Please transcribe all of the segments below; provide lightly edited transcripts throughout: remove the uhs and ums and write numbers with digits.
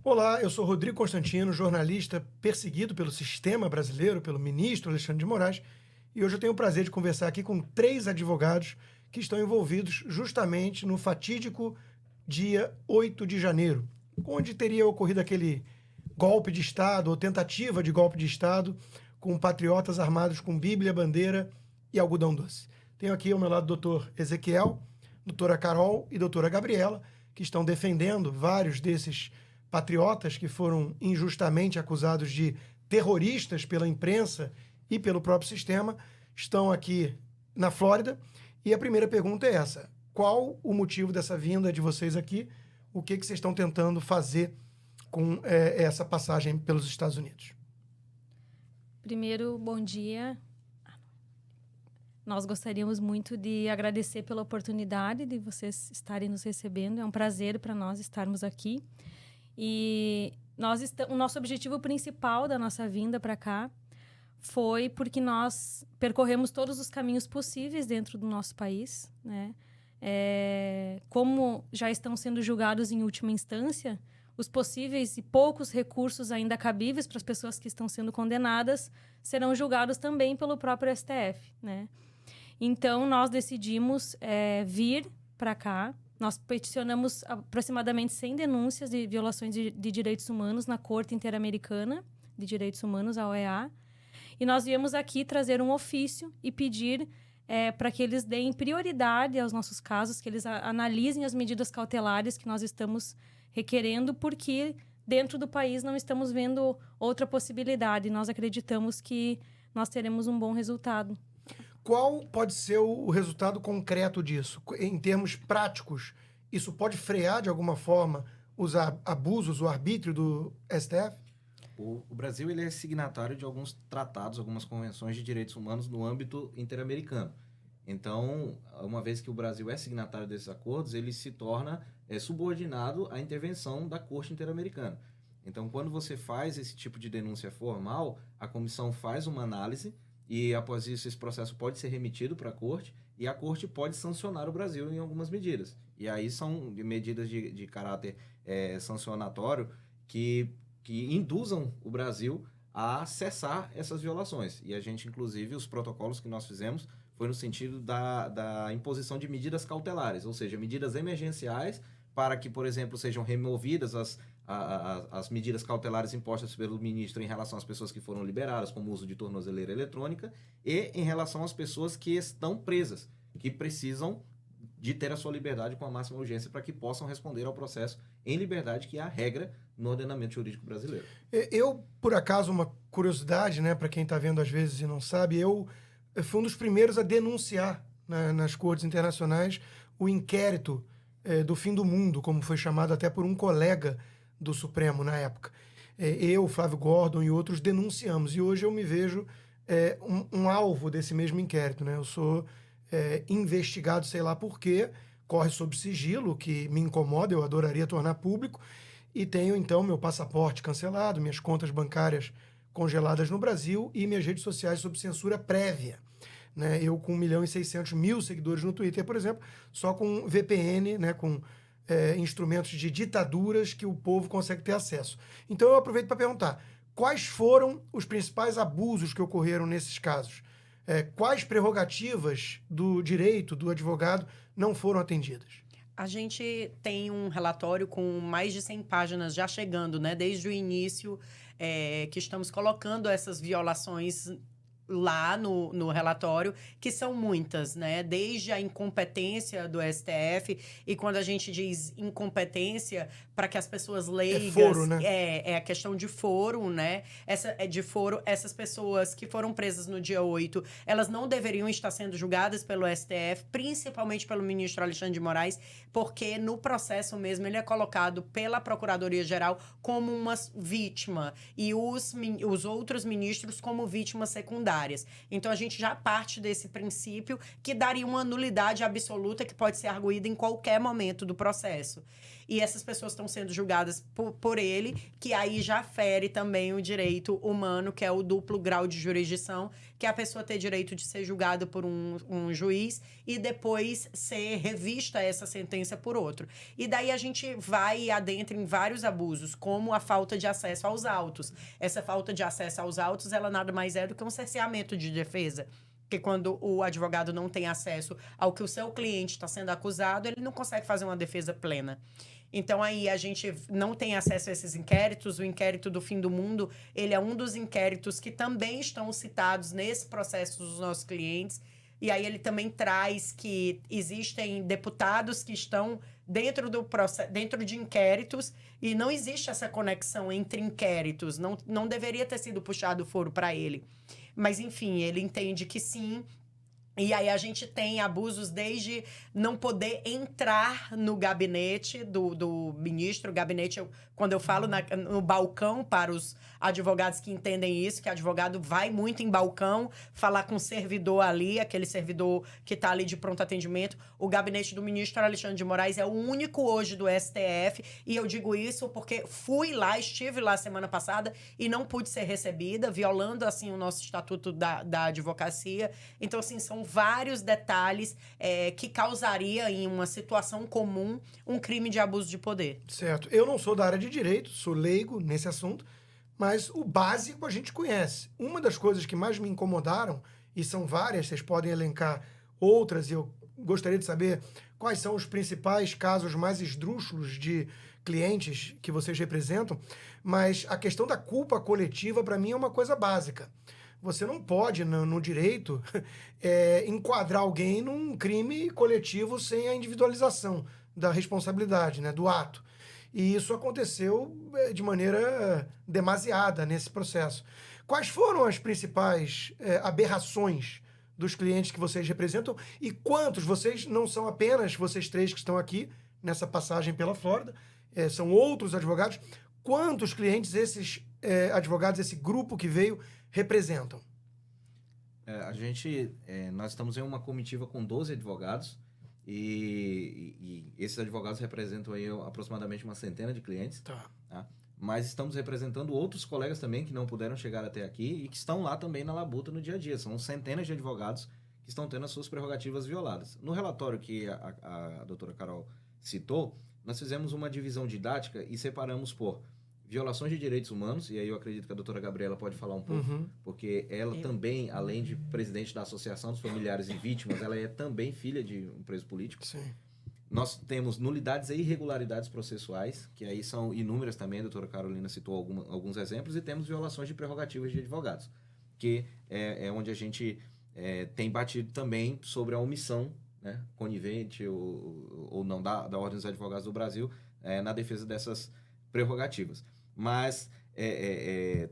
Olá, eu sou Rodrigo Constantino, jornalista perseguido pelo sistema brasileiro, pelo ministro Alexandre de Moraes, e hoje eu tenho o prazer de conversar aqui com 3 advogados que estão envolvidos justamente no fatídico dia 8 de janeiro, onde teria ocorrido aquele golpe de Estado, ou tentativa de golpe de Estado, com patriotas armados com Bíblia, bandeira e algodão doce. Tenho aqui ao meu lado o doutor Ezequiel, doutora Carol e doutora Gabriela, que estão defendendo vários desses patriotas que foram injustamente acusados de terroristas pela imprensa e pelo próprio sistema, estão aqui na Flórida. E a primeira pergunta é essa: qual o motivo dessa vinda de vocês aqui? O que vocês estão tentando fazer com essa passagem pelos Estados Unidos? Primeiro, bom dia. Nós gostaríamos muito de agradecer pela oportunidade de vocês estarem nos recebendo. É um prazer para nós estarmos aqui. E o nosso objetivo principal da nossa vinda para cá foi porque nós percorremos todos os caminhos possíveis dentro do nosso país, né? Como já estão sendo julgados em última instância, os possíveis e poucos recursos ainda cabíveis para as pessoas que estão sendo condenadas serão julgados também pelo próprio STF, né? Então, nós decidimos vir para cá. Nós peticionamos aproximadamente 100 denúncias de violações de direitos humanos na Corte Interamericana de Direitos Humanos, a OEA. E nós viemos aqui trazer um ofício e pedir para que eles deem prioridade aos nossos casos, que eles analisem as medidas cautelares que nós estamos requerendo, porque dentro do país não estamos vendo outra possibilidade. Nós acreditamos que nós teremos um bom resultado. Qual pode ser o resultado concreto disso? Em termos práticos, isso pode frear de alguma forma os abusos, o arbítrio do STF? O Brasil ele é signatário de alguns tratados, algumas convenções de direitos humanos no âmbito interamericano. Então, uma vez que o Brasil é signatário desses acordos, ele se torna subordinado à intervenção da Corte Interamericana. Então, quando você faz esse tipo de denúncia formal, a comissão faz uma análise e, após isso, esse processo pode ser remetido para a Corte e a Corte pode sancionar o Brasil em algumas medidas. E aí são medidas de caráter sancionatório que induzam o Brasil a cessar essas violações. E a gente, inclusive, os protocolos que nós fizemos foi no sentido da imposição de medidas cautelares, ou seja, medidas emergenciais para que, por exemplo, sejam removidas as medidas cautelares impostas pelo ministro em relação às pessoas que foram liberadas, como o uso de tornozeleira eletrônica, e em relação às pessoas que estão presas, que precisam de ter a sua liberdade com a máxima urgência para que possam responder ao processo em liberdade, que é a regra no ordenamento jurídico brasileiro. Eu, por acaso, uma curiosidade, né, para quem está vendo às vezes e não sabe, eu fui um dos primeiros a denunciar nas cortes internacionais o inquérito do fim do mundo, como foi chamado até por um colega do Supremo na época. Eu, Flávio Gordon e outros denunciamos, e hoje eu me vejo um alvo desse mesmo inquérito, né? Eu sou investigado, sei lá por quê, corre sob sigilo, que me incomoda, eu adoraria tornar público, e tenho então meu passaporte cancelado, minhas contas bancárias congeladas no Brasil e minhas redes sociais sob censura prévia. Né? Eu com 1.600.000 seguidores no Twitter, por exemplo, só com VPN, né? Com instrumentos de ditaduras que o povo consegue ter acesso. Então eu aproveito para perguntar, quais foram os principais abusos que ocorreram nesses casos? Quais prerrogativas do direito, do advogado, não foram atendidas? A gente tem um relatório com mais de 100 páginas já chegando, né? Desde o início que estamos colocando essas violações lá no relatório, que são muitas, né? Desde a incompetência do STF, e quando a gente diz incompetência, para que as pessoas leigas... foro, né? É a questão de foro, né? De foro, essas pessoas que foram presas no dia 8, elas não deveriam estar sendo julgadas pelo STF, principalmente pelo ministro Alexandre de Moraes, porque no processo mesmo ele é colocado pela Procuradoria-Geral como uma vítima, e os outros ministros como vítima secundária. áreas. Então, a gente já parte desse princípio que daria uma nulidade absoluta que pode ser arguída em qualquer momento do processo. E essas pessoas estão sendo julgadas por ele, que aí já fere também o direito humano, que é o duplo grau de jurisdição, que é a pessoa ter direito de ser julgada por um juiz e depois ser revista essa sentença por outro. E daí a gente vai e adentra em vários abusos, como a falta de acesso aos autos. Essa falta de acesso aos autos, ela nada mais é do que um cerceamento de defesa. Porque quando o advogado não tem acesso ao que o seu cliente está sendo acusado, ele não consegue fazer uma defesa plena. Então, aí, a gente não tem acesso a esses inquéritos. O inquérito do fim do mundo, ele é um dos inquéritos que também estão citados nesse processo dos nossos clientes. E aí, ele também traz que existem deputados que estão dentro de inquéritos e não existe essa conexão entre inquéritos. Não deveria ter sido puxado o foro para ele. Mas, enfim, ele entende que sim. E aí a gente tem abusos desde não poder entrar no gabinete do ministro. Gabinete, quando eu falo no balcão, para os advogados que entendem isso, que advogado vai muito em balcão falar com o servidor ali, aquele servidor que está ali de pronto atendimento. O gabinete do ministro Alexandre de Moraes é o único hoje do STF. E eu digo isso porque estive lá semana passada e não pude ser recebida, violando assim o nosso estatuto da advocacia. Então, assim, são vários detalhes que causaria em uma situação comum um crime de abuso de poder. Certo. Eu não sou da área de direito, sou leigo nesse assunto, mas o básico a gente conhece. Uma das coisas que mais me incomodaram, e são várias, vocês podem elencar outras, e eu gostaria de saber quais são os principais casos mais esdrúxulos de clientes que vocês representam, mas a questão da culpa coletiva, para mim, é uma coisa básica. Você não pode, no direito, enquadrar alguém num crime coletivo sem a individualização da responsabilidade, né, do ato. E isso aconteceu de maneira demasiada nesse processo. Quais foram as principais aberrações dos clientes que vocês representam e quantos? Vocês não são apenas vocês três que estão aqui nessa passagem pela Flórida, são outros advogados. Quantos clientes esses advogados, esse grupo que veio, representam? Nós estamos em uma comitiva com 12 advogados e esses advogados representam aí aproximadamente uma centena de clientes. Tá. Mas estamos representando outros colegas também que não puderam chegar até aqui e que estão lá também na labuta no dia a dia. São centenas de advogados que estão tendo as suas prerrogativas violadas. No relatório que a doutora Carol citou, nós fizemos uma divisão didática e separamos por violações de direitos humanos, e aí eu acredito que a doutora Gabriela pode falar um pouco, porque ela também, além de presidente da Associação dos Familiares e Vítimas, ela é também filha de um preso político. Sim. Nós temos nulidades e irregularidades processuais, que aí são inúmeras também, a doutora Carolina citou alguns exemplos, e temos violações de prerrogativas de advogados, que é onde a gente tem batido também sobre a omissão, né, conivente ou não da Ordem dos Advogados do Brasil na defesa dessas prerrogativas. Mas,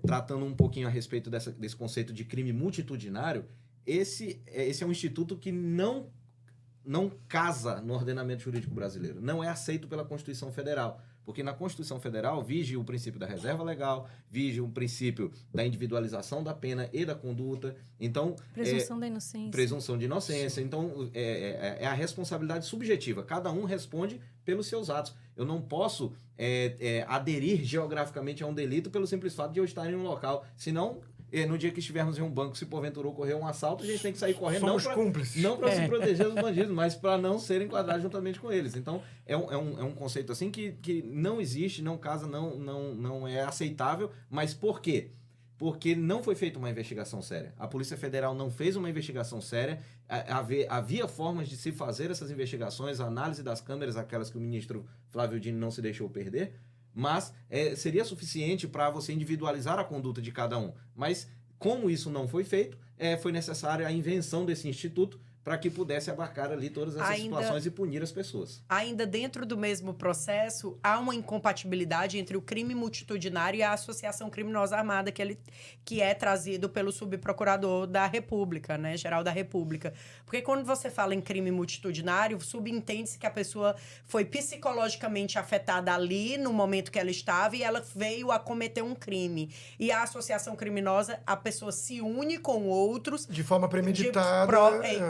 tratando um pouquinho a respeito desse conceito de crime multitudinário, esse é um instituto que não casa no ordenamento jurídico brasileiro, não é aceito pela Constituição Federal, porque na Constituição Federal vige o princípio da reserva legal, vige o princípio da individualização da pena e da conduta, então... Presunção da inocência. Presunção de inocência, então é a responsabilidade subjetiva, cada um responde pelos seus atos. Eu não posso aderir geograficamente a um delito pelo simples fato de eu estar em um local, senão... no dia que estivermos em um banco, se porventura ocorrer um assalto, a gente tem que sair correndo. Somos cúmplices. Não para se proteger dos bandidos, mas para não ser enquadrado juntamente com eles. Então, é um conceito assim que não existe, não casa, não é aceitável. Mas por quê? Porque não foi feita uma investigação séria. A Polícia Federal não fez uma investigação séria. Havia formas de se fazer essas investigações, a análise das câmeras, aquelas que o ministro Flávio Dino não se deixou perder. Mas seria suficiente para você individualizar a conduta de cada um. Mas, como isso não foi feito, foi necessária a invenção desse instituto para que pudesse abarcar ali todas essas situações e punir as pessoas. Ainda dentro do mesmo processo, há uma incompatibilidade entre o crime multitudinário e a associação criminosa armada que é trazido pelo subprocurador da República, né, geral da República. Porque quando você fala em crime multitudinário, subentende-se que a pessoa foi psicologicamente afetada ali, no momento que ela estava, e ela veio a cometer um crime. E a associação criminosa, a pessoa se une com outros... De forma premeditada.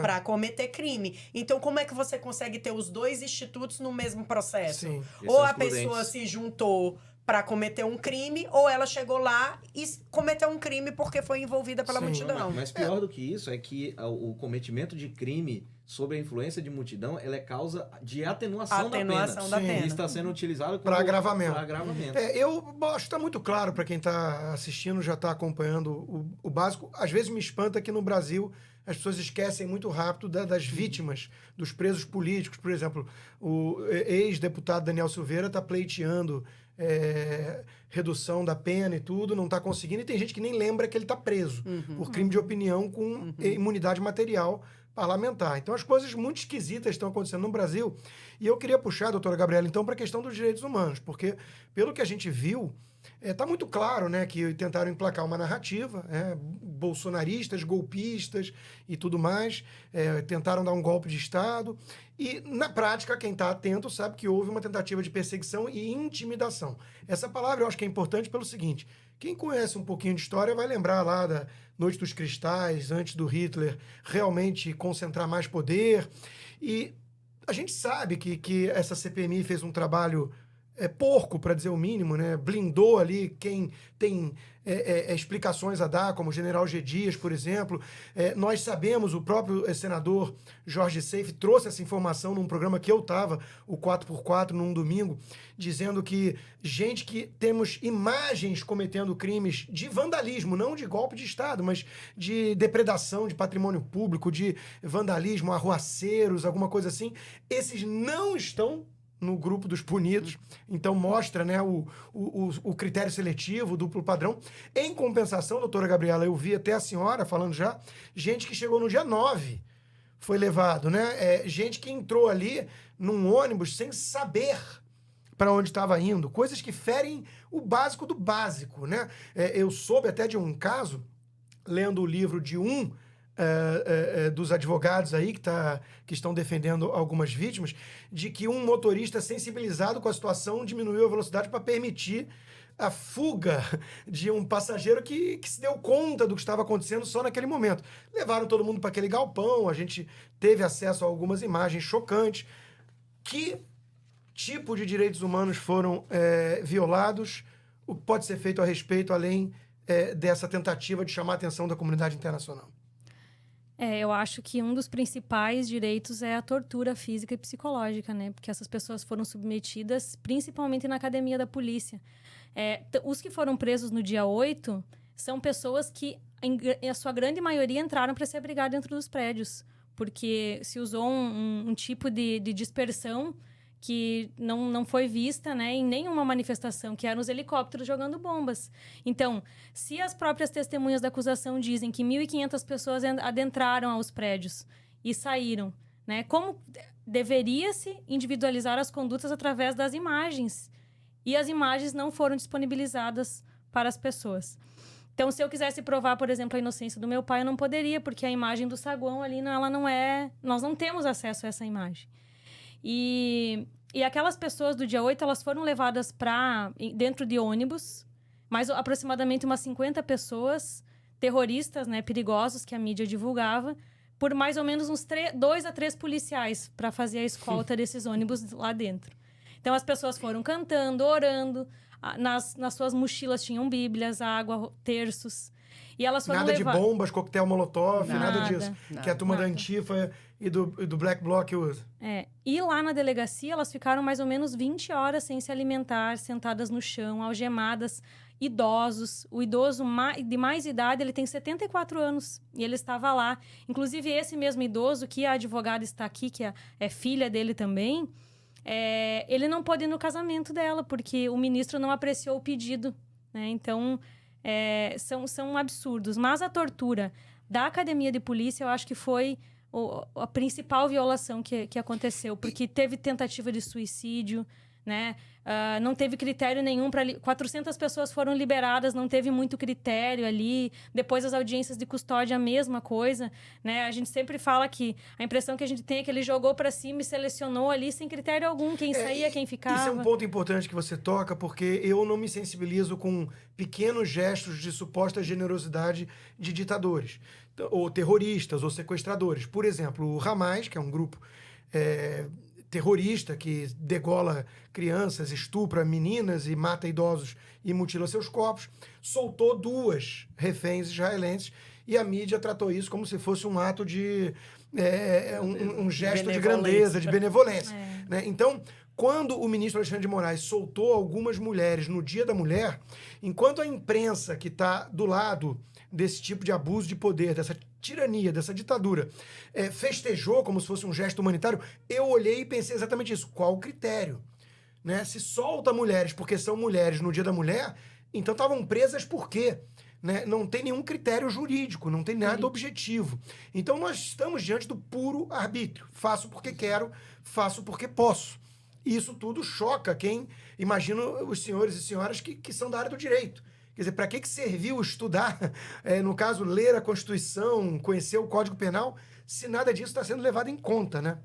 Para cometer crime. Então, como é que você consegue ter os dois institutos no mesmo processo? Sim. Ou a pessoa se juntou para cometer um crime, ou ela chegou lá e cometeu um crime porque foi envolvida pela multidão. Mas pior do que isso é que o cometimento de crime sob a influência de multidão, ela é causa de atenuação da pena. E está sendo utilizado para agravamento. Eu acho que está muito claro para quem está assistindo, já está acompanhando o básico. Às vezes me espanta que no Brasil as pessoas esquecem muito rápido das vítimas, dos presos políticos. Por exemplo, o ex-deputado Daniel Silveira está pleiteando redução da pena e tudo, não está conseguindo. E tem gente que nem lembra que ele está preso por crime de opinião com imunidade material parlamentar. Então, as coisas muito esquisitas estão acontecendo no Brasil. E eu queria puxar, doutora Gabriela, então, para a questão dos direitos humanos, porque, pelo que a gente viu, está muito claro, né, que tentaram emplacar uma narrativa, bolsonaristas, golpistas e tudo mais, tentaram dar um golpe de Estado. E, na prática, quem está atento sabe que houve uma tentativa de perseguição e intimidação. Essa palavra eu acho que é importante pelo seguinte: quem conhece um pouquinho de história vai lembrar lá da Noite dos Cristais, antes do Hitler realmente concentrar mais poder. E a gente sabe que essa CPMI fez um trabalho porco, para dizer o mínimo, né? Blindou ali quem tem explicações a dar, como o general G. Dias, por exemplo. Nós sabemos, o próprio senador Jorge Seife trouxe essa informação num programa que eu estava, o 4x4, num domingo, dizendo que temos imagens cometendo crimes de vandalismo, não de golpe de Estado, mas de depredação de patrimônio público, de vandalismo, arruaceiros, alguma coisa assim. Esses não estão no grupo dos punidos, então mostra, né, o critério seletivo, o duplo padrão. Em compensação, doutora Gabriela, eu vi até a senhora falando já, gente que chegou no dia 9 foi levado, né? Gente que entrou ali num ônibus sem saber para onde estava indo, coisas que ferem o básico do básico, né? Eu soube até de um caso, lendo o livro de dos advogados aí que estão defendendo algumas vítimas, de que um motorista sensibilizado com a situação diminuiu a velocidade para permitir a fuga de um passageiro que se deu conta do que estava acontecendo só naquele momento. Levaram todo mundo para aquele galpão, a gente teve acesso a algumas imagens chocantes. Que tipo de direitos humanos foram violados? O que pode ser feito a respeito, além dessa tentativa de chamar a atenção da comunidade internacional? Eu acho que um dos principais direitos é a tortura física e psicológica, né? Porque essas pessoas foram submetidas, principalmente na academia da polícia. Os que foram presos no dia 8 são pessoas que, em a sua grande maioria, entraram para se abrigar dentro dos prédios. Porque se usou um tipo de dispersão que não foi vista, né, em nenhuma manifestação, que eram os helicópteros jogando bombas. Então, se as próprias testemunhas da acusação dizem que 1.500 pessoas adentraram aos prédios e saíram, né, como deveria-se individualizar as condutas através das imagens? E as imagens não foram disponibilizadas para as pessoas. Então, se eu quisesse provar, por exemplo, a inocência do meu pai, eu não poderia, porque a imagem do saguão ali, ela não é... Nós não temos acesso a essa imagem. E aquelas pessoas do dia 8, elas foram levadas dentro de ônibus, mais aproximadamente umas 50 pessoas, terroristas, né, perigosos, que a mídia divulgava, por mais ou menos uns 2 a 3 policiais para fazer a escolta desses ônibus lá dentro. Então, as pessoas foram cantando, orando, nas suas mochilas tinham bíblias, água, terços. E elas foram de bombas, coquetel molotov, nada disso. Que a turma da Antifa e do Black Bloc usa. E lá na delegacia, elas ficaram mais ou menos 20 horas sem se alimentar, sentadas no chão, algemadas, idosos. O idoso de mais idade, ele tem 74 anos e ele estava lá. Inclusive, esse mesmo idoso, que a advogada está aqui, que é filha dele também, ele não pôde ir no casamento dela, porque o ministro não apreciou o pedido, né? Então... são absurdos. Mas a tortura da academia de polícia, eu acho que foi a principal violação que aconteceu, porque teve tentativa de suicídio, né? Não teve critério nenhum para 400 pessoas foram liberadas, não teve muito critério ali. Depois as audiências de custódia, a mesma coisa, né? A gente sempre fala que a impressão que a gente tem é que ele jogou para cima e selecionou ali sem critério algum quem saía, quem ficava. Isso é um ponto importante que você toca, porque eu não me sensibilizo com pequenos gestos de suposta generosidade de ditadores, ou terroristas, ou sequestradores. Por exemplo, o Hamas, que é um grupo terrorista que degola crianças, estupra meninas e mata idosos e mutila seus corpos, soltou 2 reféns israelenses e a mídia tratou isso como se fosse um ato de... um gesto de grandeza, de benevolência. Né? Então, quando o ministro Alexandre de Moraes soltou algumas mulheres no Dia da Mulher, enquanto a imprensa que está do lado desse tipo de abuso de poder, dessa tirania, dessa ditadura, festejou como se fosse um gesto humanitário, eu olhei e pensei exatamente isso. Qual o critério? Né? Se solta mulheres porque são mulheres no Dia da Mulher, então estavam presas por quê? Né? Não tem nenhum critério jurídico, não tem nada objetivo. Então nós estamos diante do puro arbítrio. Faço porque quero, faço porque posso. E isso tudo choca quem... Imagino os senhores e senhoras que são da área do direito. Quer dizer, para que serviu estudar, no caso, ler a Constituição, conhecer o Código Penal, se nada disso está sendo levado em conta, né?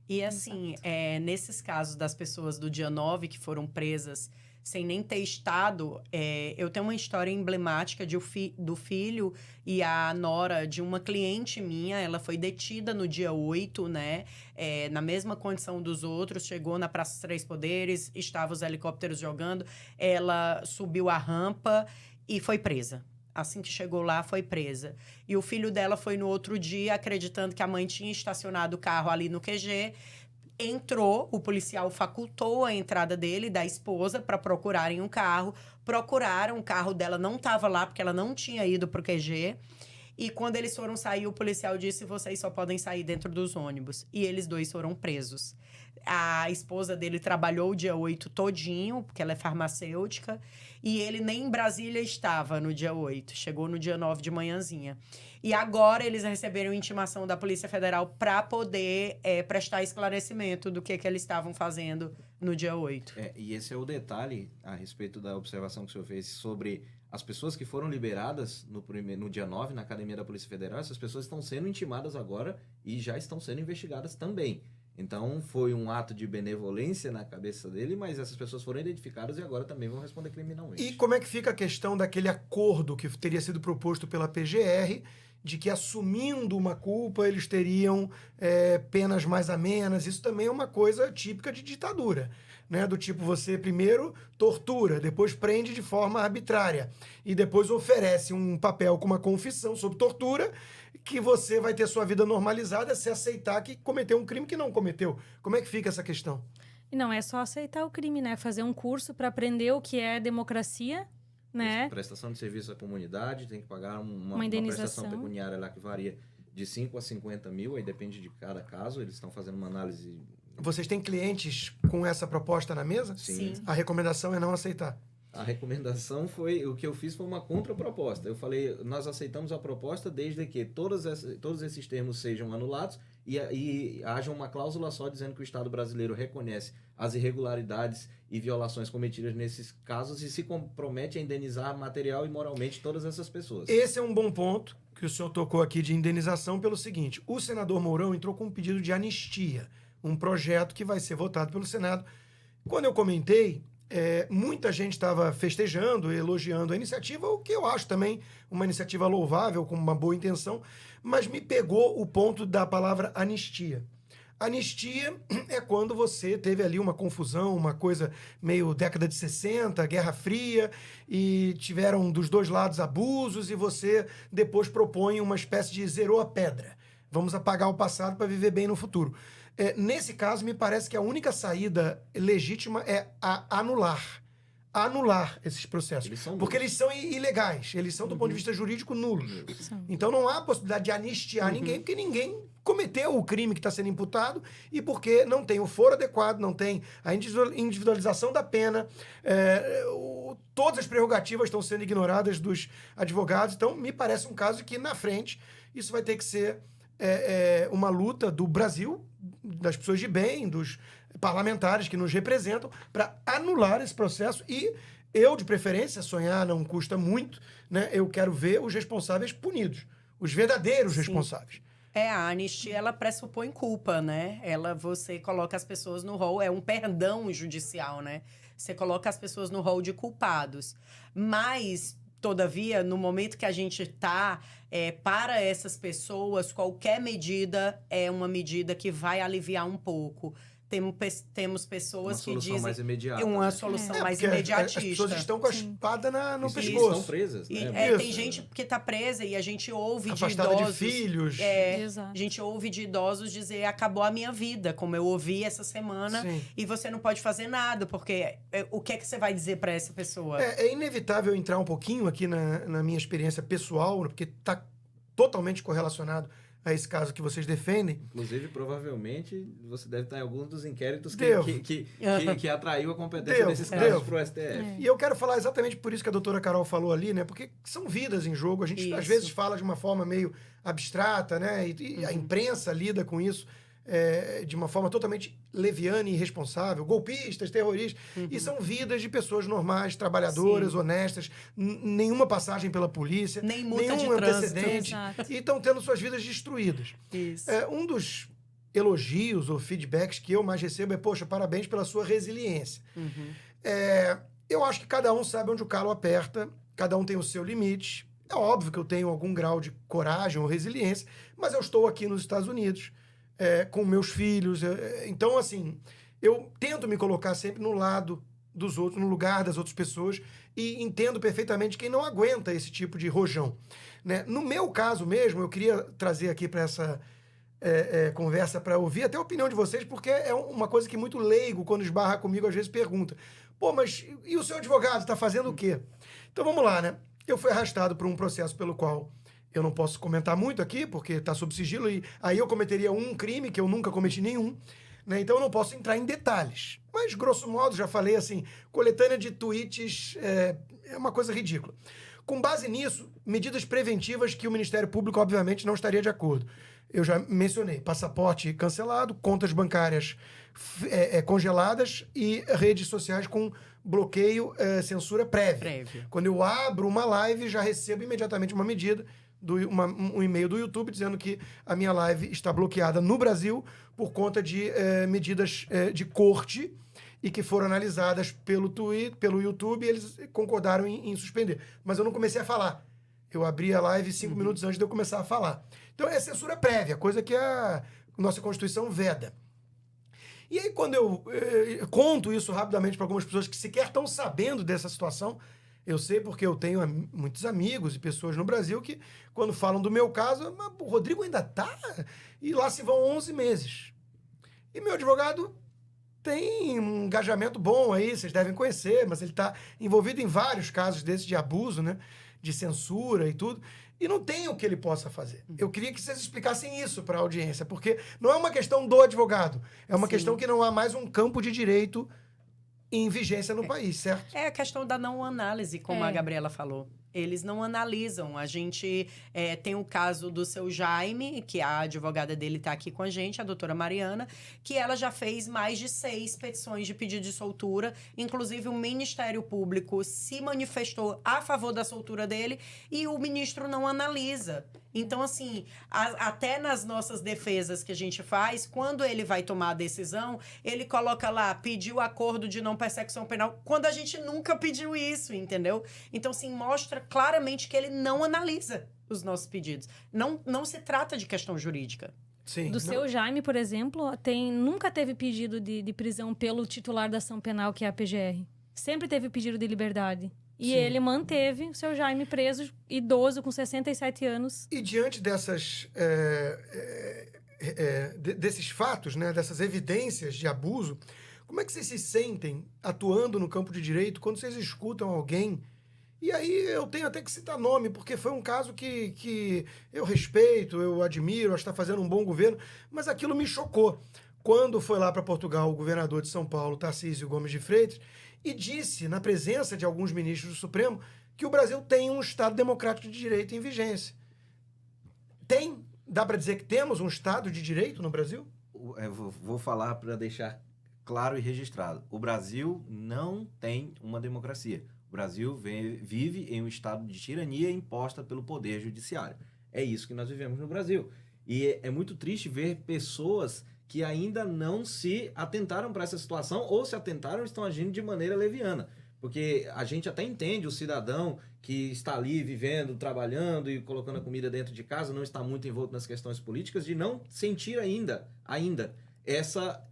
E assim, nesses casos das pessoas do dia 9 que foram presas sem nem ter estado, eu tenho uma história emblemática do filho e a nora de uma cliente minha. Ela foi detida no dia 8, né? Na mesma condição dos outros, chegou na Praça dos Três Poderes, estavam os helicópteros jogando, ela subiu a rampa e foi presa. Assim que chegou lá, foi presa. E o filho dela foi no outro dia, acreditando que a mãe tinha estacionado o carro ali no QG. Entrou, o policial facultou a entrada dele e da esposa para procurarem um carro. Procuraram, o carro dela não estava lá, porque ela não tinha ido para o QG. E quando eles foram sair, o policial disse: vocês só podem sair dentro dos ônibus. E eles 2 foram presos. A esposa dele trabalhou o dia 8 todinho, porque ela é farmacêutica, e ele nem em Brasília estava no dia 8, chegou no dia 9 de manhãzinha. E agora eles receberam intimação da Polícia Federal para poder prestar esclarecimento do que eles estavam fazendo no dia 8. E esse é o detalhe a respeito da observação que o senhor fez sobre as pessoas que foram liberadas no dia 9 na Academia da Polícia Federal. Essas pessoas estão sendo intimadas agora e já estão sendo investigadas também. Então, foi um ato de benevolência na cabeça dele, mas essas pessoas foram identificadas e agora também vão responder criminalmente. E como é que fica a questão daquele acordo que teria sido proposto pela PGR, de que, assumindo uma culpa, eles teriam penas mais amenas? Isso também é uma coisa típica de ditadura, né? Do tipo, você primeiro tortura, depois prende de forma arbitrária e depois oferece um papel com uma confissão sobre tortura, que você vai ter sua vida normalizada se aceitar que cometeu um crime que não cometeu. Como é que fica essa questão? E não é só aceitar o crime, né? Fazer um curso para aprender o que é democracia, né? Prestação de serviço à comunidade, tem que pagar uma indenização. Uma prestação pecuniária lá que varia de 5 a 50 mil, aí depende de cada caso. Eles estão fazendo uma análise... Vocês têm clientes com essa proposta na mesa? Sim. A recomendação é não aceitar. A recomendação foi... O que eu fiz foi uma contraproposta. Eu falei, nós aceitamos a proposta desde que todos esses termos sejam anulados e haja uma cláusula só dizendo que o Estado brasileiro reconhece as irregularidades e violações cometidas nesses casos e se compromete a indenizar material e moralmente todas essas pessoas. Esse é um bom ponto que o senhor tocou aqui de indenização pelo seguinte: o senador Mourão entrou com um pedido de anistia, um projeto que vai ser votado pelo Senado. Quando eu comentei, muita gente estava festejando, elogiando a iniciativa, o que eu acho também uma iniciativa louvável, com uma boa intenção, mas me pegou o ponto da palavra anistia. Anistia é quando você teve ali uma confusão, uma coisa meio década de 60, Guerra Fria, e tiveram dos dois lados abusos, e você depois propõe uma espécie de zerou a pedra. Vamos apagar o passado para viver bem no futuro. Nesse caso, me parece que a única saída legítima é anular esses processos. Porque eles são ilegais, eles são, do ponto de vista jurídico, nulos. Então não há possibilidade de anistiar ninguém, porque ninguém cometeu o crime que está sendo imputado e porque não tem o foro adequado, não tem a individualização da pena, todas as prerrogativas estão sendo ignoradas dos advogados. Então, me parece um caso que, na frente, isso vai ter que ser uma luta do Brasil, das pessoas de bem, dos parlamentares que nos representam, para anular esse processo e eu, de preferência, sonhar não custa muito, né? Eu quero ver os responsáveis punidos, os verdadeiros responsáveis. A anistia, ela pressupõe culpa, né? Você coloca as pessoas no rol, é um perdão judicial, né? Você coloca as pessoas no rol de culpados. Mas, todavia, no momento que a gente está, para essas pessoas, qualquer medida é uma medida que vai aliviar um pouco. Temos pessoas que dizem... mais imediata. Uma solução mais porque imediatista. As pessoas estão com a espada no pescoço. Estão presas, né? Tem gente que está presa e a gente ouve afastada de idosos... de filhos. Exato. A gente ouve de idosos dizer, acabou a minha vida, como eu ouvi essa semana, Sim. e você não pode fazer nada, porque o que é que você vai dizer para essa pessoa? É inevitável entrar um pouquinho aqui na minha experiência pessoal, porque está totalmente correlacionado a esse caso que vocês defendem. Inclusive, provavelmente, você deve estar em algum dos inquéritos Devo. que atraiu a competência desses casos para o STF. E eu quero falar exatamente por isso que a doutora Carol falou ali, né? Porque são vidas em jogo. A gente, às vezes, fala de uma forma meio abstrata, né? E a imprensa lida com isso de uma forma totalmente leviana e irresponsável. Golpistas, terroristas. E são vidas de pessoas normais, trabalhadoras, honestas. Nenhuma passagem pela polícia. Nem multa de nenhum trânsito. antecedente. Exato. E estão tendo suas vidas destruídas. Isso. Um dos elogios ou feedbacks que eu mais recebo é, poxa, parabéns pela sua resiliência. Eu acho que cada um sabe onde o calo aperta, cada um tem o seu limite. É óbvio que eu tenho algum grau de coragem ou resiliência, mas eu estou aqui nos Estados Unidos, com meus filhos. Então, assim, eu tento me colocar sempre no lado dos outros, no lugar das outras pessoas, e entendo perfeitamente quem não aguenta esse tipo de rojão, né? No meu caso mesmo, eu queria trazer aqui para essa conversa, para ouvir até a opinião de vocês, porque é uma coisa que muito leigo, quando esbarra comigo, às vezes pergunta, pô, mas e o seu advogado está fazendo o quê? Então vamos lá, né? Eu fui arrastado por um processo pelo qual eu não posso comentar muito aqui, porque está sob sigilo, e aí eu cometeria um crime que eu nunca cometi nenhum, né? Então eu não posso entrar em detalhes. Mas, grosso modo, já falei assim, coletânea de tweets é uma coisa ridícula. Com base nisso, medidas preventivas que o Ministério Público, obviamente, não estaria de acordo. Eu já mencionei, passaporte cancelado, contas bancárias congeladas e redes sociais com bloqueio, censura prévia. Quando eu abro uma live, já recebo imediatamente uma medida, um e-mail do YouTube dizendo que a minha live está bloqueada no Brasil por conta de medidas de corte e que foram analisadas pelo YouTube e eles concordaram em suspender. Mas eu não comecei a falar. Eu abri a live 5 minutos antes de eu começar a falar. Então é censura prévia, coisa que a nossa Constituição veda. E aí, quando eu conto isso rapidamente para algumas pessoas que sequer estão sabendo dessa situação, eu sei porque eu tenho muitos amigos e pessoas no Brasil que, quando falam do meu caso, mas o Rodrigo ainda tá? E lá se vão 11 meses. E meu advogado tem um engajamento bom aí, vocês devem conhecer, mas ele está envolvido em vários casos desses de abuso, né? De censura e tudo, e não tem o que ele possa fazer. Eu queria que vocês explicassem isso para a audiência, porque não é uma questão do advogado, é uma questão que não há mais um campo de direito em vigência no país, certo? É a questão da não análise, como a Gabriela falou. Eles não analisam. A gente tem o caso do seu Jaime, que a advogada dele está aqui com a gente, a doutora Mariana, que ela já fez mais de 6 petições de pedido de soltura. Inclusive, o Ministério Público se manifestou a favor da soltura dele e o ministro não analisa. Então, assim, até nas nossas defesas que a gente faz, quando ele vai tomar a decisão, ele coloca lá, pediu acordo de não persecução penal, quando a gente nunca pediu isso, entendeu? Então, assim, mostra claramente que ele não analisa os nossos pedidos. Não se trata de questão jurídica. Sim. Do seu Jaime, por exemplo, nunca teve pedido de prisão pelo titular da ação penal, que é a PGR. Sempre teve pedido de liberdade. E ele manteve o seu Jaime preso, idoso, com 67 anos. E diante desses fatos, né, dessas evidências de abuso, como é que vocês se sentem atuando no campo de direito quando vocês escutam alguém? E aí eu tenho até que citar nome, porque foi um caso que eu respeito, eu admiro, acho que está fazendo um bom governo, mas aquilo me chocou. Quando foi lá para Portugal o governador de São Paulo, Tarcísio Gomes de Freitas, e disse, na presença de alguns ministros do Supremo, que o Brasil tem um Estado democrático de direito em vigência. Tem. dá para dizer que temos um Estado de Direito no Brasil? Vou falar para deixar claro e registrado. O Brasil não tem uma democracia. O Brasil vive em um estado de tirania imposta pelo Poder Judiciário. É isso que nós vivemos no Brasil. E é muito triste ver pessoas que ainda não se atentaram para essa situação ou se atentaram e estão agindo de maneira leviana. Porque a gente até entende o cidadão que está ali vivendo, trabalhando e colocando a comida dentro de casa, não está muito envolto nas questões políticas, de não sentir ainda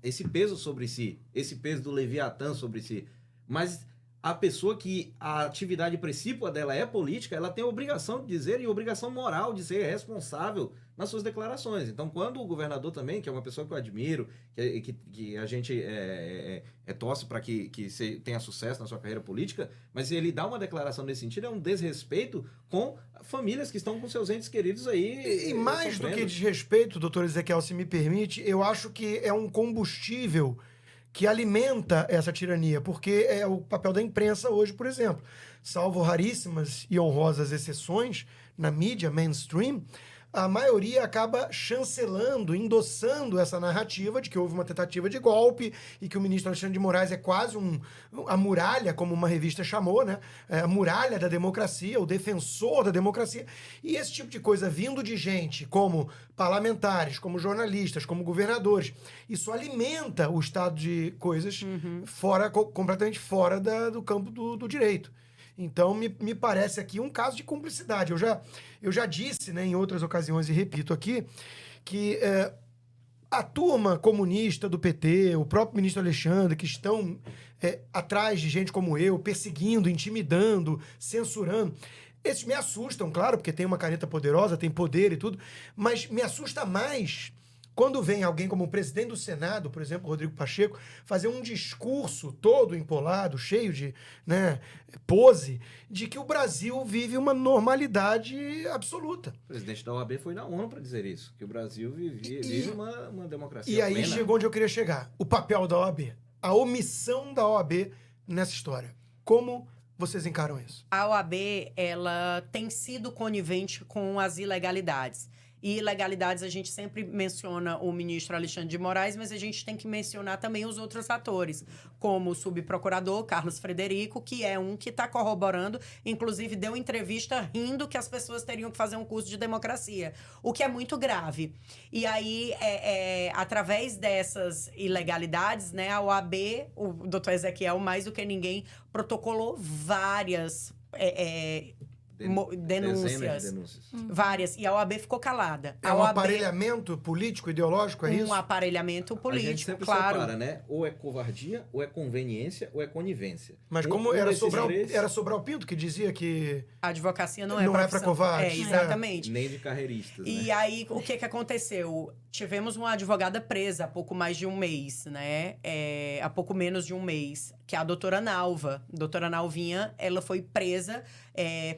esse peso sobre si, esse peso do Leviatã sobre si. Mas a pessoa que a atividade principal dela é política, ela tem a obrigação de dizer e obrigação moral de ser responsável nas suas declarações. Então, quando o governador também, que é uma pessoa que eu admiro, que a gente torce para que tenha sucesso na sua carreira política, mas ele dá uma declaração nesse sentido, é um desrespeito com famílias que estão com seus entes queridos aí. E mais do que desrespeito, doutor Ezequiel, se me permite, eu acho que é um combustível que alimenta essa tirania, porque é o papel da imprensa hoje, por exemplo. Salvo raríssimas e honrosas exceções na mídia mainstream, a maioria acaba chancelando, endossando essa narrativa de que houve uma tentativa de golpe e que o ministro Alexandre de Moraes é quase a muralha, como uma revista chamou, né? A muralha da democracia, o defensor da democracia. E esse tipo de coisa vindo de gente como parlamentares, como jornalistas, como governadores, isso alimenta o estado de coisas completamente fora do campo do direito. Então, me parece aqui um caso de cumplicidade. Eu já disse, né, em outras ocasiões, e repito aqui, que a turma comunista do PT, o próprio ministro Alexandre, que estão atrás de gente como eu, perseguindo, intimidando, censurando, esses me assustam, claro, porque tem uma caneta poderosa, tem poder e tudo, mas me assusta mais quando vem alguém como o presidente do Senado, por exemplo, Rodrigo Pacheco, fazer um discurso todo empolado, cheio de pose, de que o Brasil vive uma normalidade absoluta. O presidente da OAB foi na ONU para dizer isso, que o Brasil vive uma democracia E aí plena. chegou onde eu queria chegar. O papel da OAB, a omissão da OAB nessa história. Como vocês encaram isso? A OAB, ela tem sido conivente com as ilegalidades. E ilegalidades, a gente sempre menciona o ministro Alexandre de Moraes, mas a gente tem que mencionar também os outros atores, como o subprocurador Carlos Frederico, que é um que está corroborando, inclusive deu entrevista rindo que as pessoas teriam que fazer um curso de democracia, o que é muito grave. E aí, através dessas ilegalidades, né, a OAB, o doutor Ezequiel, mais do que ninguém, protocolou várias denúncias. Várias. E a OAB ficou calada. É um aparelhamento político, ideológico, é isso? Um aparelhamento político, a gente sempre claro. separa, né? Ou é covardia, ou é conveniência, ou é conivência. Mas como era Sobral Pinto que dizia que a advocacia não é para covardes. Exatamente. Nem de carreiristas. E aí, o que aconteceu? Tivemos uma advogada presa há pouco mais de um mês, né? Há pouco menos de um mês, que é a doutora Nalva. Doutora Nalvinha, ela foi presa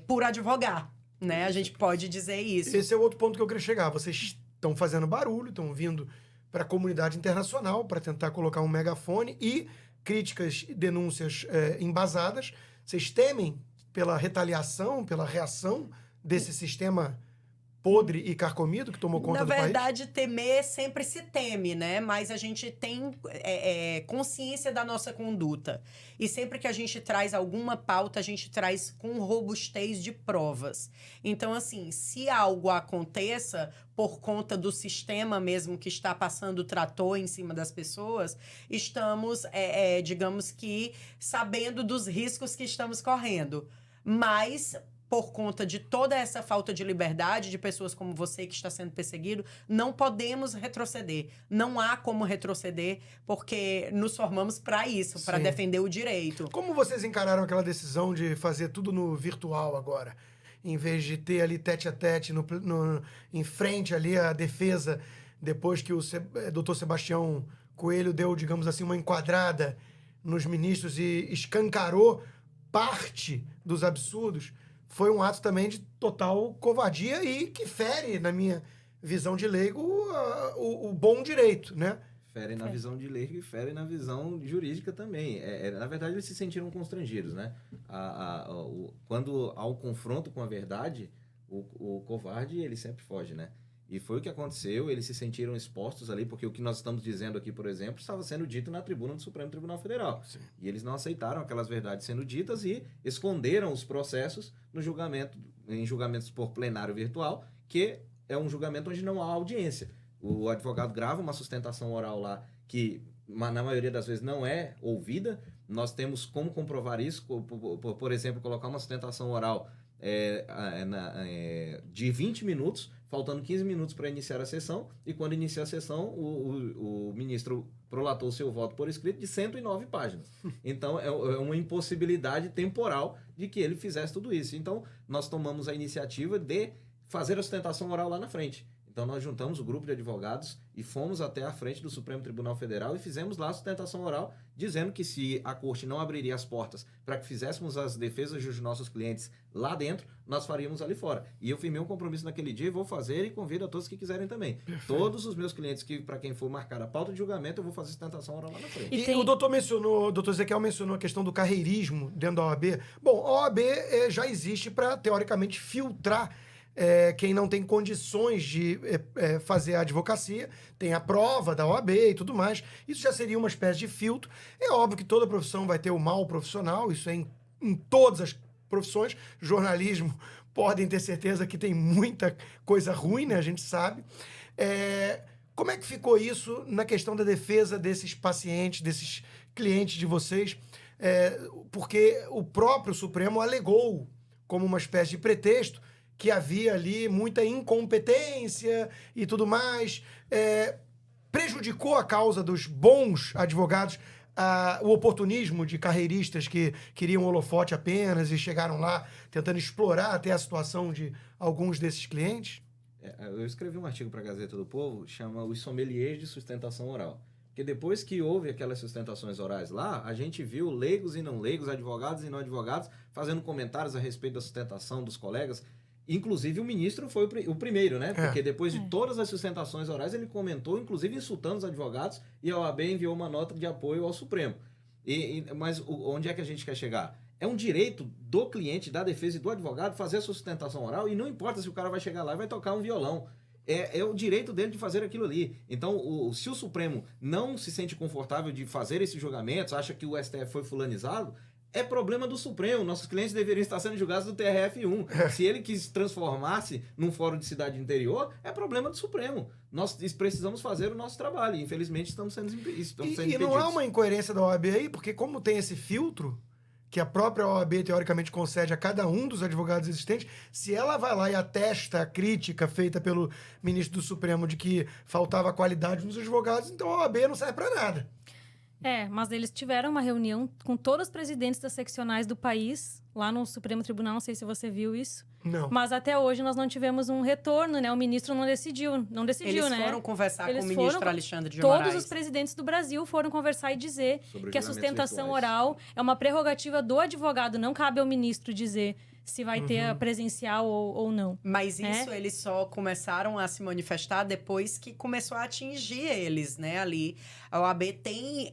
por advogar, né? A gente pode dizer isso. Esse é o outro ponto que eu queria chegar. Vocês estão fazendo barulho, estão vindo para a comunidade internacional para tentar colocar um megafone e críticas e denúncias embasadas. Vocês temem pela retaliação, pela reação desse sistema podre e carcomido que tomou conta do país? Na verdade, temer sempre se teme, né? Mas a gente tem consciência da nossa conduta. E sempre que a gente traz alguma pauta, a gente traz com robustez de provas. Então, assim, se algo aconteça por conta do sistema mesmo que está passando o trator em cima das pessoas, estamos, digamos que, sabendo dos riscos que estamos correndo. Mas por conta de toda essa falta de liberdade de pessoas como você que está sendo perseguido, não podemos retroceder. Não há como retroceder, porque nos formamos para isso, para defender o direito. Como vocês encararam aquela decisão de fazer tudo no virtual agora? Em vez de ter ali tete a tete, em frente ali a defesa, depois que o doutor Sebastião Coelho deu, digamos assim, uma enquadrada nos ministros e escancarou parte dos absurdos, foi um ato também de total covardia e que fere, na minha visão de leigo, o bom direito, né? Fere na visão de leigo e fere na visão jurídica também. Na verdade, eles se sentiram constrangidos, né? Quando há um confronto com a verdade, o covarde, ele sempre foge, né? E foi o que aconteceu, eles se sentiram expostos ali, porque o que nós estamos dizendo aqui, por exemplo, estava sendo dito na tribuna do Supremo Tribunal Federal. Sim. E eles não aceitaram aquelas verdades sendo ditas e esconderam os processos no julgamento, em julgamentos por plenário virtual, que é um julgamento onde não há audiência. O advogado grava uma sustentação oral lá que, na maioria das vezes, não é ouvida. Nós temos como comprovar isso, por exemplo, colocar uma sustentação oral de 20 minutos, faltando 15 minutos para iniciar a sessão, e quando inicia a sessão, o ministro prolatou seu voto por escrito de 109 páginas. Então, é uma impossibilidade temporal de que ele fizesse tudo isso. Então, nós tomamos a iniciativa de fazer a sustentação oral lá na frente. Então, nós juntamos o grupo de advogados e fomos até a frente do Supremo Tribunal Federal e fizemos lá a sustentação oral, dizendo que se a Corte não abriria as portas para que fizéssemos as defesas dos nossos clientes lá dentro, nós faríamos ali fora. E eu firmei um compromisso naquele dia e vou fazer e convido a todos que quiserem também. Perfeito. Todos os meus clientes, para quem for marcar a pauta de julgamento, eu vou fazer sustentação oral lá na frente. E o doutor Ezequiel mencionou a questão do carreirismo dentro da OAB. Bom, a OAB já existe para, teoricamente, filtrar quem não tem condições de fazer a advocacia, tem a prova da OAB e tudo mais. Isso já seria uma espécie de filtro. É óbvio que toda profissão vai ter o mal profissional, isso é em todas as profissões. Jornalismo, podem ter certeza que tem muita coisa ruim, né? A gente sabe. Como é que ficou isso na questão da defesa desses pacientes, desses clientes de vocês? Porque o próprio Supremo alegou, como uma espécie de pretexto, que havia ali muita incompetência e tudo mais. Prejudicou a causa dos bons advogados o oportunismo de carreiristas que queriam holofote apenas e chegaram lá tentando explorar até a situação de alguns desses clientes? Eu escrevi um artigo para a Gazeta do Povo, chama Os Sommeliers de Sustentação Oral. Porque depois que houve aquelas sustentações orais lá, a gente viu leigos e não leigos, advogados e não advogados, fazendo comentários a respeito da sustentação dos colegas. Inclusive, o ministro foi o primeiro, né? Porque depois de todas as sustentações orais, ele comentou, inclusive insultando os advogados, e a OAB enviou uma nota de apoio ao Supremo. Mas onde é que a gente quer chegar? É um direito do cliente, da defesa e do advogado fazer a sustentação oral, e não importa se o cara vai chegar lá e vai tocar um violão. É o direito dele de fazer aquilo ali. Então, se o Supremo não se sente confortável de fazer esses julgamentos, acha que o STF foi fulanizado, é problema do Supremo. Nossos clientes deveriam estar sendo julgados do TRF1. Se ele quis transformar-se num fórum de cidade interior, é problema do Supremo. Nós precisamos fazer o nosso trabalho. Infelizmente, estamos sendo impedidos. E não há uma incoerência da OAB aí? Porque como tem esse filtro que a própria OAB, teoricamente, concede a cada um dos advogados existentes, se ela vai lá e atesta a crítica feita pelo ministro do Supremo de que faltava qualidade nos advogados, então a OAB não serve para nada. Mas eles tiveram uma reunião com todos os presidentes das seccionais do país, lá no Supremo Tribunal, não sei se você viu isso. Não. Mas até hoje nós não tivemos um retorno, né? O ministro não decidiu, Eles né? foram conversar com o ministro Alexandre de Moraes. Todos os presidentes do Brasil foram conversar e dizer sobre que a sustentação oral é uma prerrogativa do advogado, não cabe ao ministro dizer se vai ter presencial ou não. Mas isso eles só começaram a se manifestar depois que começou a atingir eles, né, ali. A OAB tem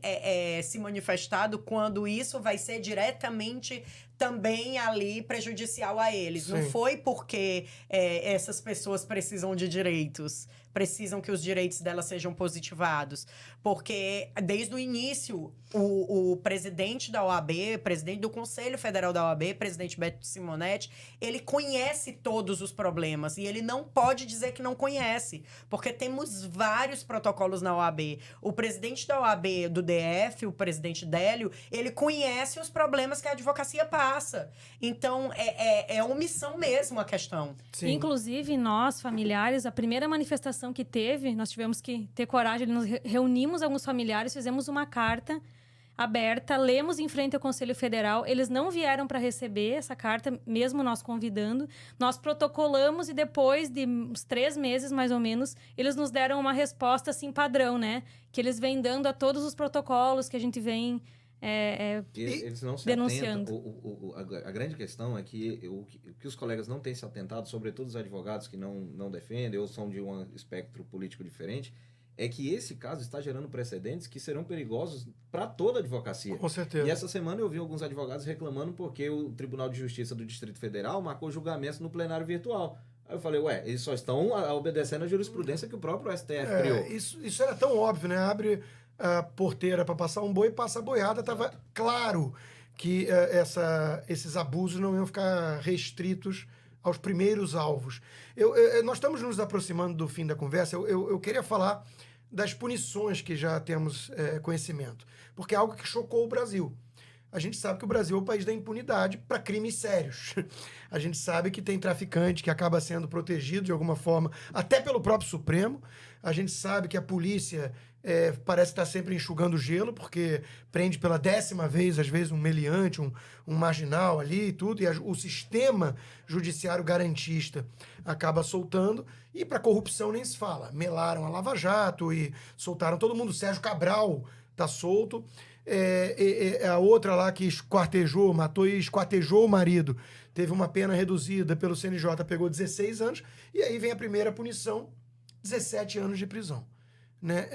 se manifestado quando isso vai ser diretamente também ali prejudicial a eles. Sim. Não foi porque essas pessoas precisam de direitos, precisam que os direitos delas sejam positivados. Porque desde o início, o presidente da OAB, presidente do Conselho Federal da OAB, presidente Beto Simonetti, ele conhece todos os problemas e ele não pode dizer que não conhece, porque temos vários protocolos na OAB. O presidente da OAB do DF, o presidente Délio, ele conhece os problemas que a advocacia passa. Então, é omissão mesmo a questão. Sim. Inclusive, nós, familiares, a primeira manifestação que teve, nós tivemos que ter coragem, nós reunimos alguns familiares, fizemos uma carta aberta, lemos em frente ao Conselho Federal, eles não vieram para receber essa carta, mesmo nós convidando, nós protocolamos e depois de uns 3 meses, mais ou menos, eles nos deram uma resposta, assim, padrão, né? Que eles vêm dando a todos os protocolos que a gente vem eles não se denunciando. A grande questão é que o que os colegas não têm se atentado, sobretudo os advogados que não defendem ou são de um espectro político diferente, é que esse caso está gerando precedentes que serão perigosos para toda a advocacia. Com certeza. E essa semana eu vi alguns advogados reclamando porque o Tribunal de Justiça do Distrito Federal marcou julgamentos no plenário virtual. Aí eu falei, ué, eles só estão obedecendo a jurisprudência que o próprio STF criou. Isso era tão óbvio, né? Abre a porteira para passar um boi, passa a boiada. Estava claro que esses abusos não iam ficar restritos aos primeiros alvos. Nós estamos nos aproximando do fim da conversa. Eu queria falar das punições que já temos conhecimento, porque é algo que chocou o Brasil. A gente sabe que o Brasil é o país da impunidade para crimes sérios. A gente sabe que tem traficante que acaba sendo protegido de alguma forma, até pelo próprio Supremo. A gente sabe que a polícia parece estar sempre enxugando gelo, porque prende pela 10ª vez, às vezes, um meliante, um marginal ali e tudo, e o sistema judiciário garantista acaba soltando. E para corrupção nem se fala. Melaram a Lava Jato e soltaram todo mundo. Sérgio Cabral está solto. A outra lá que esquartejou, matou e esquartejou o marido, teve uma pena reduzida pelo CNJ, pegou 16 anos, e aí vem a primeira punição, 17 anos de prisão. Né?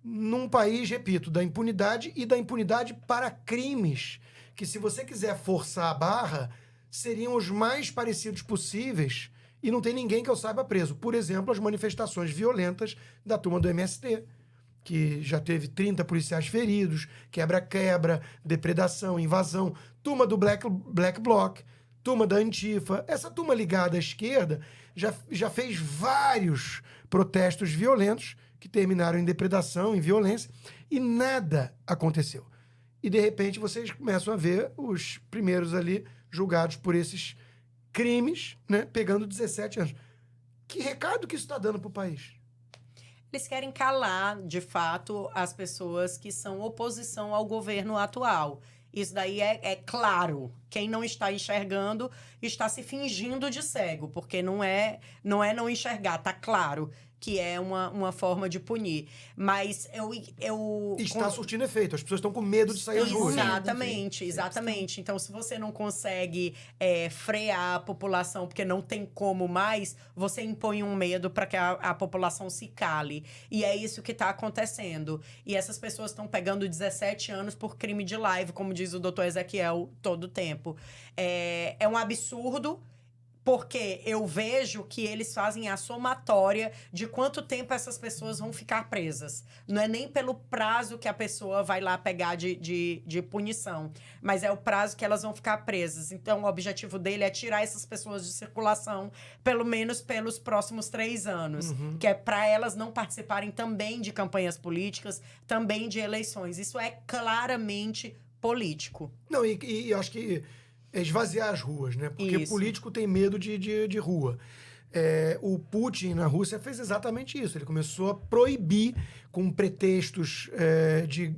Num país, repito, da impunidade e da impunidade para crimes, que se você quiser forçar a barra, seriam os mais parecidos possíveis e não tem ninguém que eu saiba preso. Por exemplo, as manifestações violentas da turma do MST, que já teve 30 policiais feridos, quebra-quebra, depredação, invasão, turma do Black Bloc, turma da Antifa. Essa turma ligada à esquerda já fez vários protestos violentos que terminaram em depredação, em violência, e nada aconteceu. E, de repente, vocês começam a ver os primeiros ali julgados por esses crimes, né, pegando 17 anos. Que recado que isso está dando para o país? Eles querem calar, de fato, as pessoas que são oposição ao governo atual. Isso daí é claro. Quem não está enxergando está se fingindo de cego, porque não é não enxergar, tá claro que é uma forma de punir. Mas Está surtindo efeito. As pessoas estão com medo de sair às ruas. Exatamente. Então, se você não consegue frear a população, porque não tem como mais, você impõe um medo para que a população se cale. E é isso que está acontecendo. E essas pessoas estão pegando 17 anos por crime de live, como diz o doutor Ezequiel todo o tempo. É um absurdo, porque eu vejo que eles fazem a somatória de quanto tempo essas pessoas vão ficar presas. Não é nem pelo prazo que a pessoa vai lá pegar de punição, mas é o prazo que elas vão ficar presas. Então, o objetivo dele é tirar essas pessoas de circulação, pelo menos pelos próximos 3 anos. Que é para elas não participarem também de campanhas políticas, também de eleições. Isso é claramente político. Não, e acho que esvaziar as ruas, né? Porque o político tem medo de rua. O Putin, na Rússia, fez exatamente isso. Ele começou a proibir, com pretextos de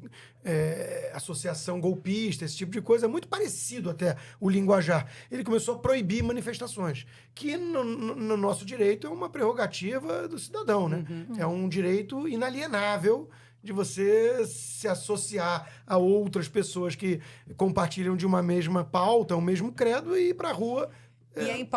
associação golpista, esse tipo de coisa, muito parecido até o linguajar. Ele começou a proibir manifestações, que no nosso direito é uma prerrogativa do cidadão, né? É um direito inalienável de você se associar a outras pessoas que compartilham de uma mesma pauta, um mesmo credo, e ir para a rua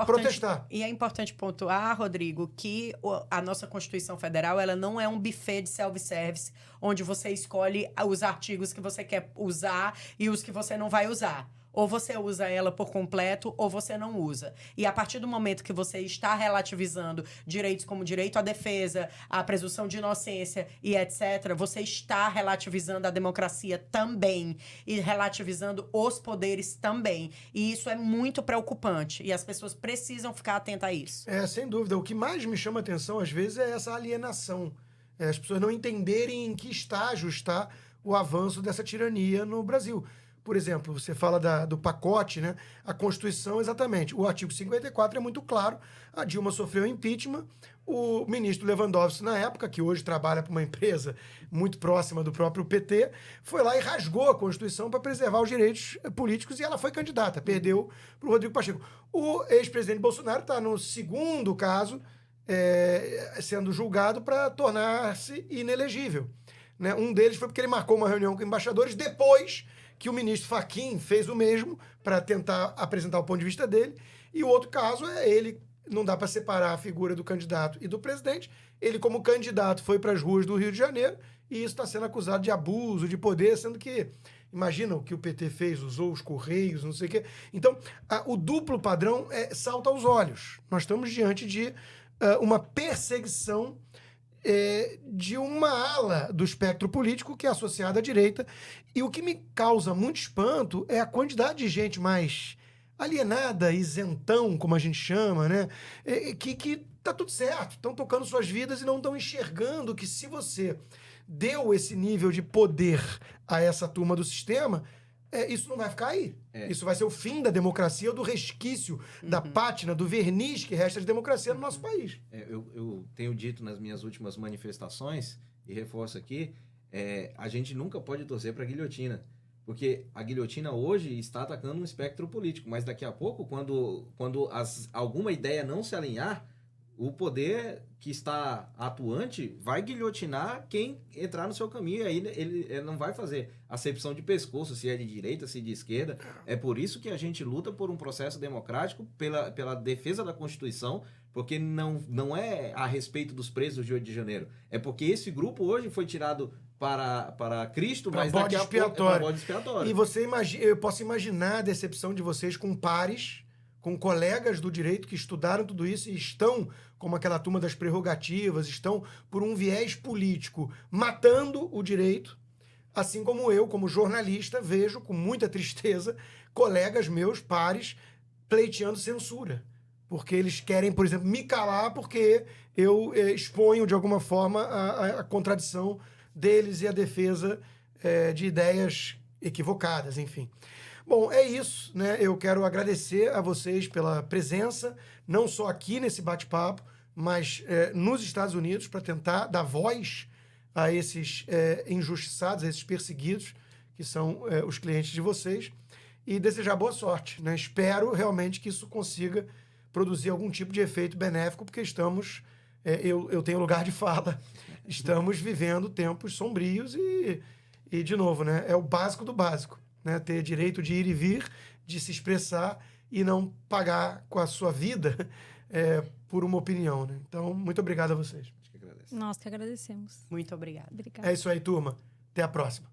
protestar. E é importante pontuar, Rodrigo, que a nossa Constituição Federal ela não é um buffet de self-service, onde você escolhe os artigos que você quer usar e os que você não vai usar. Ou você usa ela por completo, ou você não usa. E a partir do momento que você está relativizando direitos como direito à defesa, à presunção de inocência e etc., você está relativizando a democracia também. E relativizando os poderes também. E isso é muito preocupante. E as pessoas precisam ficar atentas a isso. Sem dúvida. O que mais me chama a atenção, às vezes, é essa alienação. As pessoas não entenderem em que estágio está o avanço dessa tirania no Brasil. Por exemplo, você fala do pacote, né? A Constituição, exatamente. O artigo 54 é muito claro. A Dilma sofreu impeachment. O ministro Lewandowski, na época, que hoje trabalha para uma empresa muito próxima do próprio PT, foi lá e rasgou a Constituição para preservar os direitos políticos e ela foi candidata. Perdeu para o Rodrigo Pacheco. O ex-presidente Bolsonaro está no segundo caso, sendo julgado para tornar-se inelegível. Né? Um deles foi porque ele marcou uma reunião com embaixadores depois que o ministro Fachin fez o mesmo para tentar apresentar o ponto de vista dele. E o outro caso não dá para separar a figura do candidato e do presidente. Ele, como candidato, foi para as ruas do Rio de Janeiro e isso está sendo acusado de abuso de poder, sendo que Imagina o que o PT fez, usou os Correios, não sei o quê. Então, o duplo padrão salta aos olhos. Nós estamos diante de uma perseguição de uma ala do espectro político que é associada à direita. E o que me causa muito espanto é a quantidade de gente mais alienada, isentão, como a gente chama, né? Que tá tudo certo, estão tocando suas vidas e não estão enxergando que se você deu esse nível de poder a essa turma do sistema, isso não vai ficar aí. Isso vai ser o fim da democracia ou do resquício da pátina, do verniz que resta de democracia no nosso país. Eu tenho dito nas minhas últimas manifestações, e reforço aqui, a gente nunca pode torcer para a guilhotina. Porque a guilhotina hoje está atacando um espectro político, mas daqui a pouco, quando alguma ideia não se alinhar, o poder que está atuante vai guilhotinar quem entrar no seu caminho. Aí ele não vai fazer acepção de pescoço, se é de direita, se é de esquerda. É por isso que a gente luta por um processo democrático, pela defesa da Constituição, porque não é a respeito dos presos de 8 de janeiro. É porque esse grupo hoje foi tirado para Cristo, mas daqui a pouco é para bode expiatório. E eu posso imaginar a decepção de vocês com pares, com colegas do direito que estudaram tudo isso e estão, como aquela turma das prerrogativas, estão por um viés político matando o direito, assim como eu, como jornalista, vejo com muita tristeza colegas meus, pares, pleiteando censura. Porque eles querem, por exemplo, me calar porque eu exponho, de alguma forma, a contradição deles e a defesa de ideias equivocadas, enfim. Bom, é isso, né? Eu quero agradecer a vocês pela presença, não só aqui nesse bate-papo, mas nos Estados Unidos, para tentar dar voz a esses injustiçados, a esses perseguidos, que são os clientes de vocês, e desejar boa sorte, né? Espero realmente que isso consiga produzir algum tipo de efeito benéfico, porque estamos, eu tenho lugar de fala, estamos vivendo tempos sombrios e de novo, né? É o básico do básico. Né, ter direito de ir e vir, de se expressar e não pagar com a sua vida por uma opinião. Né? Então, muito obrigado a vocês. Nós que agradecemos. Muito obrigada. Obrigada. É isso aí, turma. Até a próxima.